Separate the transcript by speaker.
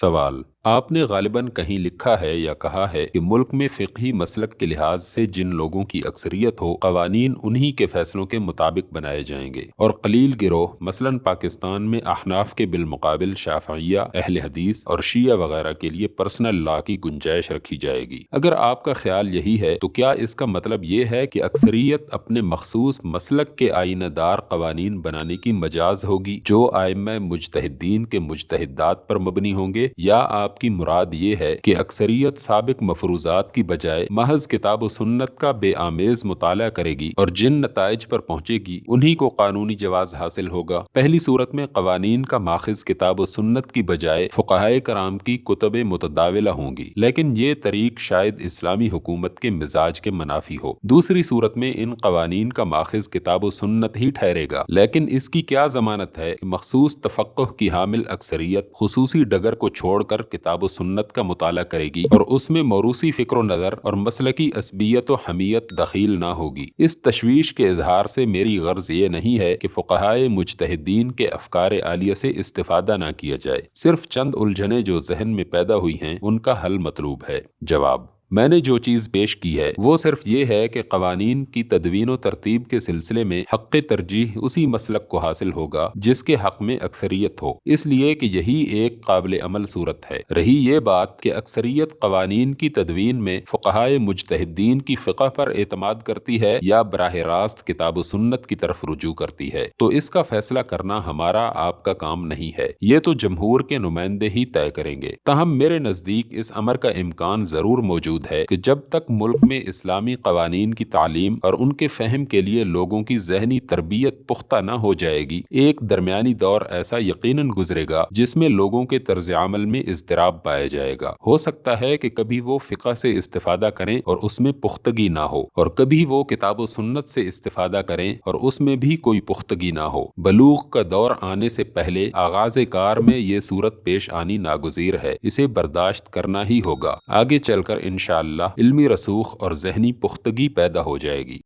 Speaker 1: سوال: آپ نے غالباً کہیں لکھا ہے یا کہا ہے کہ ملک میں فقہی مسلک کے لحاظ سے جن لوگوں کی اکثریت ہو، قوانین انہی کے فیصلوں کے مطابق بنائے جائیں گے، اور قلیل گروہ مثلاً پاکستان میں احناف کے بالمقابل شافعیہ، اہل حدیث اور شیعہ وغیرہ کے لیے پرسنل لا کی گنجائش رکھی جائے گی۔ اگر آپ کا خیال یہی ہے تو کیا اس کا مطلب یہ ہے کہ اکثریت اپنے مخصوص مسلک کے آئینہ دار قوانین بنانے کی مجاز ہوگی جو ائمہ مجتہدین کے مجتہدات پر مبنی ہوں گے، یا آپ کی مراد یہ ہے کہ اکثریت سابق مفروضات کی بجائے محض کتاب و سنت کا بے آمیز مطالعہ کرے گی اور جن نتائج پر پہنچے گی انہی کو قانونی جواز حاصل ہوگا؟ پہلی صورت میں قوانین کا ماخذ کتاب و سنت کی بجائے فقہائے کرام کی کتب متداولہ ہوں گی، لیکن یہ طریق شاید اسلامی حکومت کے مزاج کے منافی ہو۔ دوسری صورت میں ان قوانین کا ماخذ کتاب و سنت ہی ٹھہرے گا، لیکن اس کی کیا ضمانت ہے کہ مخصوص تفقہ کی حامل اکثریت خصوصی ڈگر کو چھوڑ کر کتاب و سنت کا مطالعہ کرے گی اور اس میں موروثی فکر و نظر اور مسلکی عصبیت و حمیت دخیل نہ ہوگی؟ اس تشویش کے اظہار سے میری غرض یہ نہیں ہے کہ فقہائے مجتہدین کے افکار عالیہ سے استفادہ نہ کیا جائے، صرف چند الجھنیں جو ذہن میں پیدا ہوئی ہیں ان کا حل مطلوب ہے۔ جواب: میں نے جو چیز پیش کی ہے وہ صرف یہ ہے کہ قوانین کی تدوین و ترتیب کے سلسلے میں حق ترجیح اسی مسلک کو حاصل ہوگا جس کے حق میں اکثریت ہو، اس لیے کہ یہی ایک قابل عمل صورت ہے۔ رہی یہ بات کہ اکثریت قوانین کی تدوین میں فقہائے مجتہدین کی فقہ پر اعتماد کرتی ہے یا براہ راست کتاب و سنت کی طرف رجوع کرتی ہے، تو اس کا فیصلہ کرنا ہمارا آپ کا کام نہیں ہے، یہ تو جمہور کے نمائندے ہی طے کریں گے۔ تاہم میرے نزدیک اس امر کا امکان ضرور موجود ہے کہ جب تک ملک میں اسلامی قوانین کی تعلیم اور ان کے فہم کے لیے لوگوں کی ذہنی تربیت پختہ نہ ہو جائے گی، ایک درمیانی دور ایسا یقیناً گزرے گا جس میں لوگوں کے طرز عمل میں اضطراب پایا جائے گا۔ ہو سکتا ہے کہ کبھی وہ فقہ سے استفادہ کریں اور اس میں پختگی نہ ہو، اور کبھی وہ کتاب و سنت سے استفادہ کریں اور اس میں بھی کوئی پختگی نہ ہو۔ بلوغ کا دور آنے سے پہلے آغاز کار میں یہ صورت پیش آنی ناگزیر ہے، اسے برداشت کرنا ہی ہوگا۔ آگے چل کر انشاءاللہ علمی رسوخ اور ذہنی پختگی پیدا ہو جائے گی۔